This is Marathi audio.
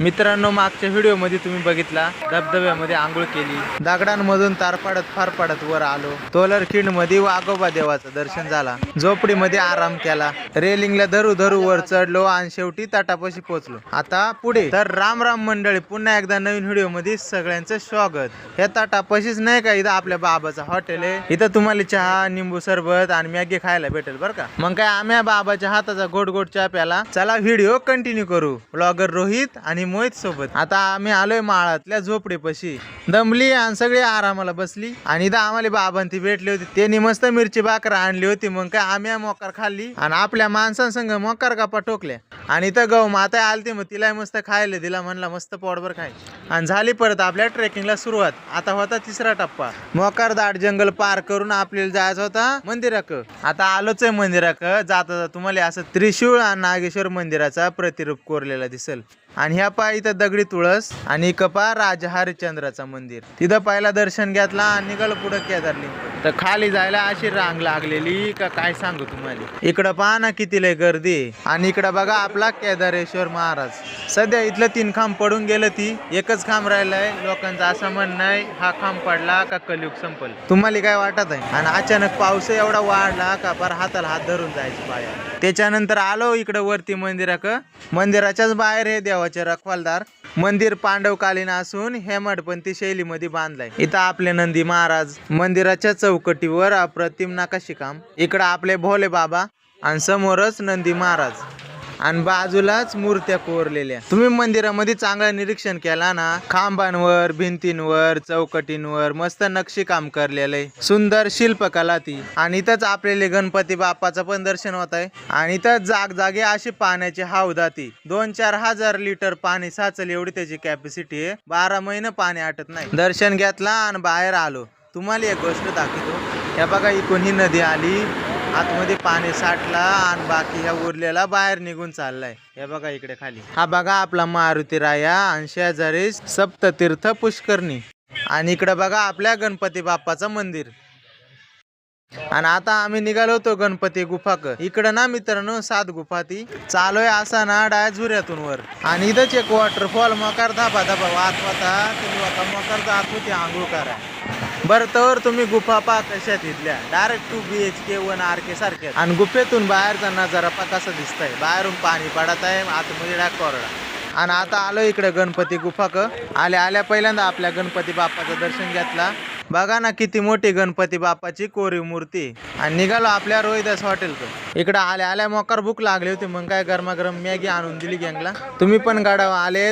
मित्रांनो, मागच्या व्हिडिओ मध्ये तुम्ही बघितला धबधब्यामध्ये आंघोळ केली, दगडांमधून तार पाडत फार पाडत वर आलो, तोलरखिंड मध्ये वाघोबा देवाचं दर्शन झाला, झोपडीमध्ये आराम केला, रेलिंगला धरू धरू वर चढलो आणि शेवटी तटापाशी पोहोचलो. आता पुढे तर राम राम मंडळी, पुन्हा एकदा नवीन व्हिडिओ मध्ये सगळ्यांचं स्वागत. ह्या तटापाशीच नाही का इथं आपल्या बाबाचं हॉटेल आहे. इथं तुम्हाला चहा, निंबू सरबत आणि मॅगी खायला भेटेल बरं का. मग काय आम्ही बाबाच्या हाताचा गोड गोड चहा प्याला. चला व्हिडिओ कंटिन्यू करू. ब्लॉगर रोहित आणि मोहित सोबत. आता आम्ही आलोय माळातल्या झोपडीपाशी. दमली आणि सगळी आरामाला बसली आणि इथं आम्हाला बाबांती भेटली होती. त्यांनी मस्त मिरची भाकर आणली होती. मग काय आम्ही मोकार खाल्ली आणि आपल्या माणसांसंग मोकार गप्पा टोकल्या. आणि इथं गौ माता आलती, मग तिला मस्त खायला दिला, म्हणला मस्त पोटभर खाय. आणि झाली परत आपल्या ट्रेकिंगला सुरुवात. आता होता तिसरा टप्पा. मोकार दाट जंगल पार करून आपल्याला जायचं होता मंदिराक. आता आलोच आहे मंदिराक. जाता तुम्हाला असं त्रिशूळ आणि नागेश्वर मंदिराचा प्रतिरूप कोरलेला दिसेल. आणि ह्या पाय इथं दगडी तुळस आणि कपा राजा हरिश्चंद्राचा मंदिर. तिथं पहिला दर्शन घेतला आणि निघालो पुढे केदारलिंग. तर खाली जायला अशी रांग लागलेली का काय सांगू तुम्हाला. इकडं पहा ना किती लय गर्दी. आणि इकडं बघा आपला केदारेश्वर महाराज. सध्या इथलं 3 खांब पडून गेलं, ती एकच खांब राहिलाय. लोकांचं असं म्हणणं आहे हा खांब पडला का कलयुग संपल. तुम्हाला काय वाटत आहे. आणि अचानक पाऊस एवढा वाढला का पर हाताला हात धरून जायची पाया. त्याच्यानंतर आलो इकडं वरती मंदिराक. मंदिराच्याच बाहेर हे देवाचे रखवालदार. मंदिर पांडवकालीन असून हेमाडपंथी शैलीमध्ये बांधलाय. इथं आपले नंदी महाराज. मंदिराच्या चौकटीवर अप्रतिम नकाशी काम. इकडं आपले भोले बाबा आणि समोरच नंदी महाराज आणि बाजूलाच मूर्त्या कोरलेल्या. तुम्ही मंदिरामध्ये चांगलं निरीक्षण केला ना, खांबांवर, भिंतींवर, चौकटींवर मस्त नक्षी काम करलेलं आहे. सुंदर शिल्पकला ती. आणि इथंच आपल्याला गणपती बाप्पाचं पण दर्शन होत आहे. आणि इथं जागजागी अशी पाण्याची हौदा ती. 2-4 हजार लिटर पाणी साचल एवढी त्याची कॅपॅसिटी आहे. 12 महिने पाणी आटत नाही. दर्शन घेतला आणि बाहेर आलो. तुम्हाला एक गोष्ट दाखवतो. या बघा इकडून ही नदी आली, आतमध्ये पाणी साठला आणि बाकी ह्या उरलेला बाहेर निघून चाललाय. हे बघा इकडे खाली. हा बघा आपला मारुती राया आणि शेजारी सप्ततीर्थ पुष्करणी. आणि इकडे बघा आपल्या गणपती बाप्पाचं मंदिर. आणि आता आम्ही निघालो होतो गणपती गुफाक. इकडं ना मित्रांनो 7 गुफा ती. चालोय असा ना डाय झुऱ्यातून वर. आणि इथंच एक वॉटरफॉल मोकार धाबा धाबा वाहत होता. तुम्ही आता मोकार जात होते आंघोळ करा. बरं तर तुम्ही गुफा पा कशात इथल्या डायरेक्ट 2 BHK 1 RK सारखे. आणि गुफेतून बाहेरचा नजारा पा कसा दिसतंय. बाहेरून पाणी पडत आहे, आतमध्ये डाय कोरडा. आणि आता आलो इकडे गणपती गुफाक. आल्या पहिल्यांदा आपल्या गणपती बाप्पाचं दर्शन घेतला. बघा ना किती मोठी गणपती बाप्पाची कोरीव मूर्ती. आणि निघालो आपल्या रोहिदास हॉटेलकडे. इकडे आल्या मोकार भूक लागली होती. मग काय गरमागरम मॅगी आणून दिली गँगला. तुम्ही पण गाडा आले